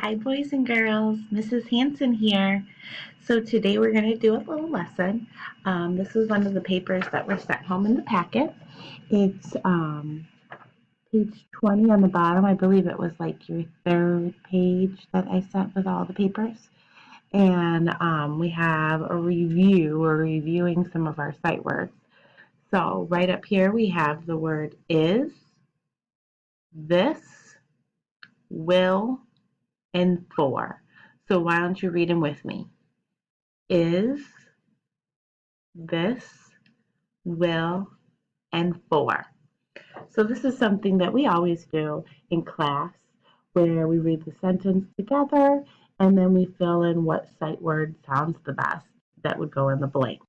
Hi, boys and girls. Mrs. Hanson here. So today we're going to do a little lesson. This is one of the papers that were sent home in the packet. It's page 20 on the bottom. I believe it was like your third page that I sent with all the papers. And we have a review. We're reviewing some of our sight words. So right up here we have the word is, this, will, and for. So why don't you read them with me? Is, this, will, and for. So this is something that we always do in class where we read the sentence together and then we fill in what sight word sounds the best that would go in the blank.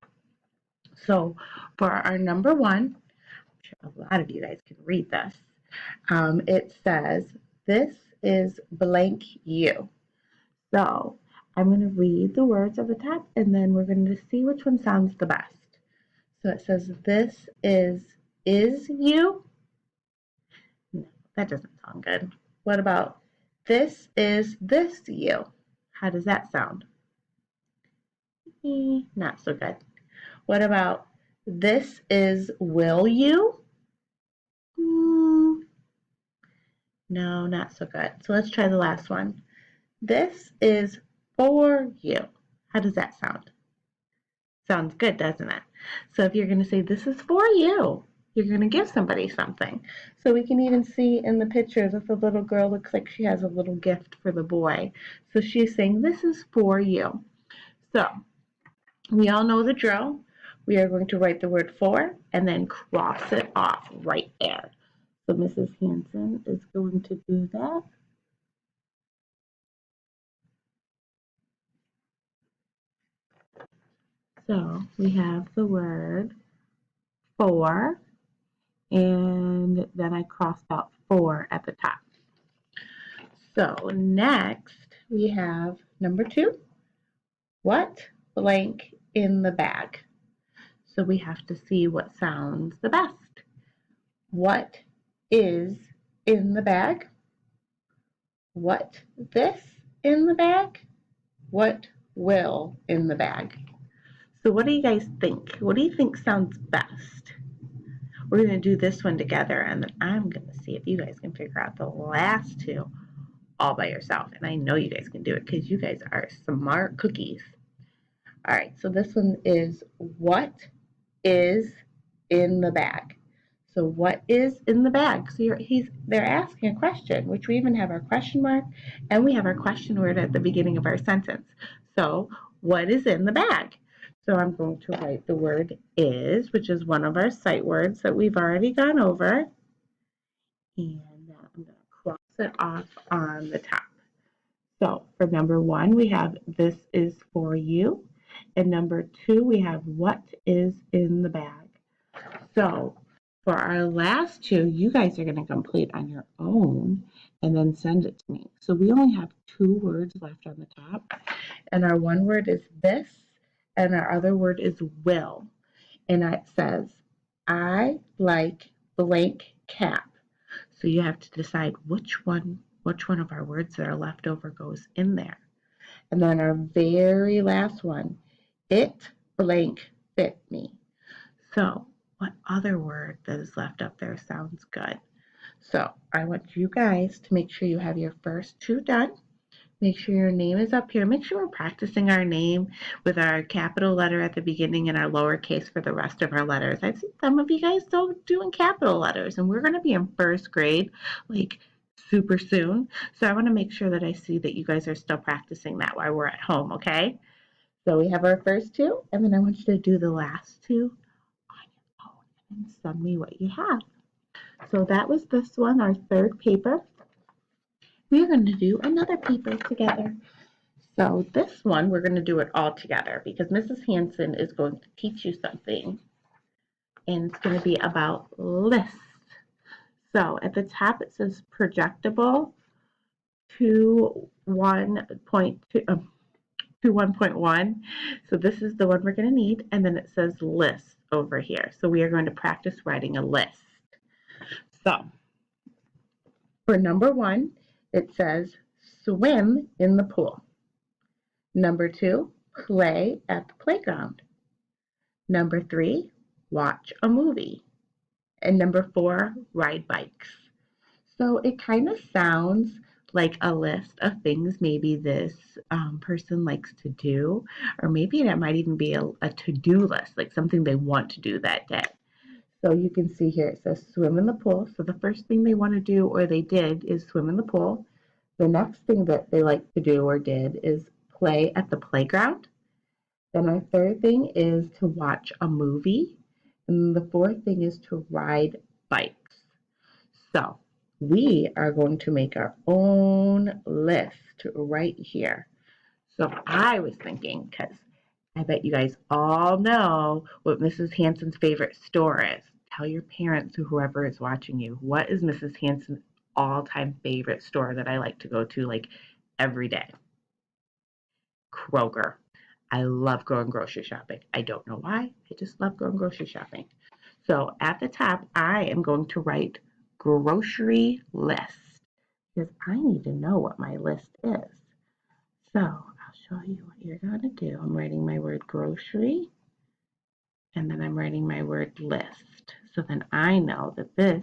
So for our number one, I'm sure a lot of you guys can read this. It says, this is blank you. So I'm going to read the words at the top and then we're going to see which one sounds the best. So it says, this is you? No, that doesn't sound good. What about, this is this you? How does that sound? Not so good. What about, this is will you? No, not so good. So let's try the last one. This is for you. How does that sound? Sounds good, doesn't it? So if you're going to say, this is for you, you're going to give somebody something. So we can even see in the picture that the little girl looks like she has a little gift for the boy. So she's saying, this is for you. So we all know the drill. We are going to write the word for and then cross it off right there. So Mrs. Hanson is going to do that. So we have the word for, and then I crossed out for at the top. So next we have number two, what blank in the bag? So we have to see what sounds the best. What is in the bag? What this in the bag? What will in the bag? So what do you guys think? What do you think sounds best? We're going to do this one together, and then I'm going to see if you guys can figure out the last two all by yourself. And I know you guys can do it because you guys are smart cookies. All right, so this one is, what is in the bag? So what is in the bag? So they're asking a question, which we even have our question mark, and we have our question word at the beginning of our sentence. So what is in the bag? So I'm going to write the word is, which is one of our sight words that we've already gone over. And I'm going to cross it off on the top. So for number one, we have this is for you. And number two, we have what is in the bag. So for our last two, you guys are going to complete on your own and then send it to me. So we only have two words left on the top. And our one word is this, and our other word is will. And it says, I like blank cap. So you have to decide which one of our words that are left over goes in there. And then our very last one, it blank fit me. So what other word that is left up there sounds good? So I want you guys to make sure you have your first two done. Make sure your name is up here. Make sure we're practicing our name with our capital letter at the beginning and our lowercase for the rest of our letters. I've seen some of you guys still doing capital letters, and we're going to be in first grade like super soon. So I want to make sure that I see that you guys are still practicing that while we're at home, okay? So we have our first two, and then I want you to do the last two on your own and send me what you have. So that was this one, our third paper. We're going to do another paper together. So this one, we're going to do it all together because Mrs. Hanson is going to teach you something, and it's going to be about lists. So at the top, it says projectable to 1.1. So this is the one we're going to need, and then it says list over here. So we are going to practice writing a list. So for number one, it says swim in the pool. Number 2, play at the playground. Number 3, watch a movie. And number 4, ride bikes. So it kind of sounds like a list of things maybe this person likes to do, or maybe it might even be a to-do list, like something they want to do that day. So you can see here it says swim in the pool. So the first thing they want to do or they did is swim in the pool. The next thing that they like to do or did is play at the playground. Then our third thing is to watch a movie. And the fourth thing is to ride bikes. So we are going to make our own list right here. So I was thinking, because I bet you guys all know what Mrs. Hanson's favorite store is. Tell your parents or whoever is watching you, what is Mrs. Hanson's all-time favorite store that I like to go to like every day? Kroger. I love going grocery shopping. I don't know why. I just love going grocery shopping. So at the top, I am going to write grocery list because I need to know what my list is. So I'll show you what you're going to do. I'm writing my word grocery and then I'm writing my word list. So then I know that this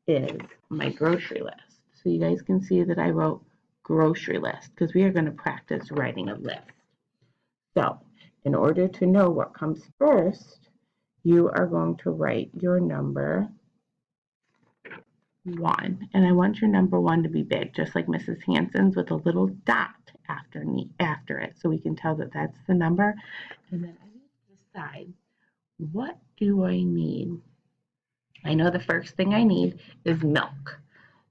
is my grocery list. So you guys can see that I wrote grocery list because we are going to practice writing a list. So in order to know what comes first, you are going to write your number 1. And I want your number 1 to be big, just like Mrs. Hanson's, with a little dot after it, so we can tell that that's the number. And then I need to decide, what do I need? I know the first thing I need is milk.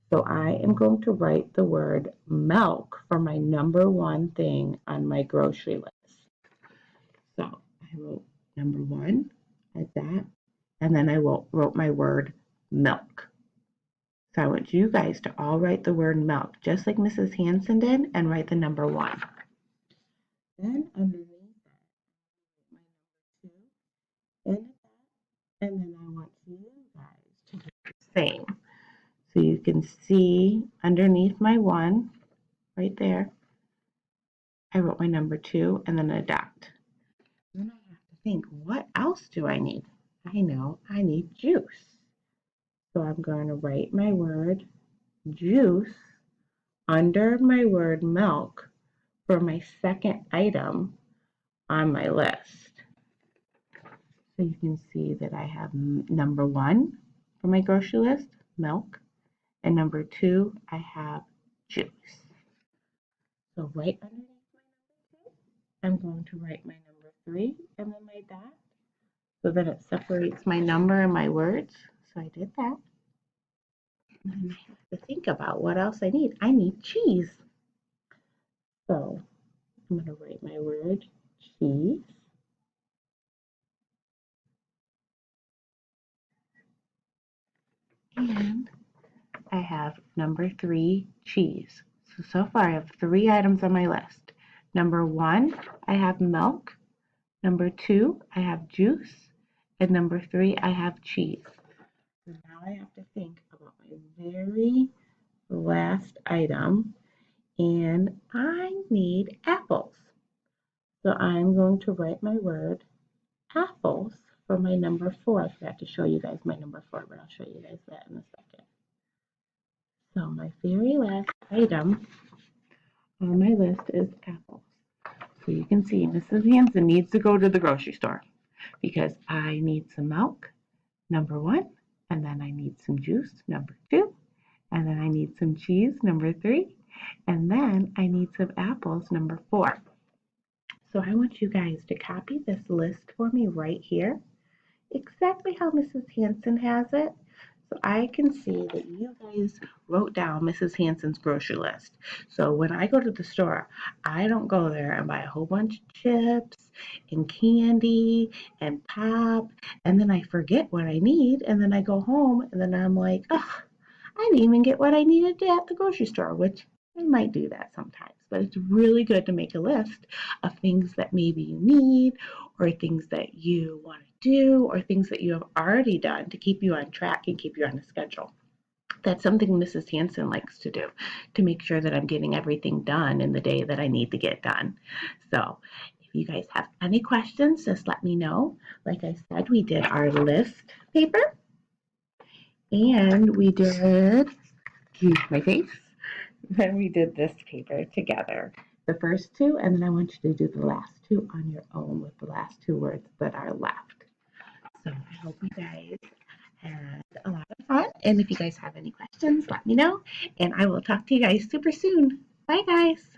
So I am going to write the word milk for my number 1 thing on my grocery list. So I wrote number 1 like that, and then I wrote my word milk. So I want you guys to all write the word milk, just like Mrs. Hanson did, and write the number 1. Then underneath that, my number 2 in that, and then I want you guys to do the same. So you can see underneath my 1, right there, I wrote my number 2 and then a dot. Then I have to think, what else do I need? I know, I need juice. So I'm going to write my word juice under my word milk for my second item on my list. So you can see that I have number 1 for my grocery list, milk, and number 2, I have juice. So right underneath my number 2, I'm going to write my number 3 and then my dot so that it separates my number and my words. So I did that. And then I have to think about what else I need. I need cheese. So I'm going to write my word cheese. And I have number 3, cheese. So far I have 3 items on my list. Number 1, I have milk. Number 2, I have juice. And number 3, I have cheese. So now I have to think about my very last item, and I need apples. So I'm going to write my word apples for my number 4. I forgot to show you guys my number 4, but I'll show you guys that in a second. So my very last item on my list is apples. So you can see Mrs. Hanson needs to go to the grocery store because I need some milk, number 1, and then I need some juice, number 2, and then I need some cheese, number 3, and then I need some apples, number 4. So I want you guys to copy this list for me right here, exactly how Mrs. Hanson has it. So I can see that you guys wrote down Mrs. Hanson's grocery list. So when I go to the store, I don't go there and buy a whole bunch of chips and candy and pop, and then I forget what I need, and then I go home, and then I'm like, oh, I didn't even get what I needed at the grocery store, which I might do that sometimes. But it's really good to make a list of things that maybe you need, or things that you want to do, or things that you have already done to keep you on track and keep you on a schedule. That's something Mrs. Hanson likes to do to make sure that I'm getting everything done in the day that I need to get done. So if you guys have any questions, just let me know. Like I said, we did our list paper and we did, use my face, then we did this paper together. The first two, and then I want you to do the last two on your own with the last two words that are left. So I hope you guys had a lot of fun. And if you guys have any questions, let me know. And I will talk to you guys super soon. Bye, guys.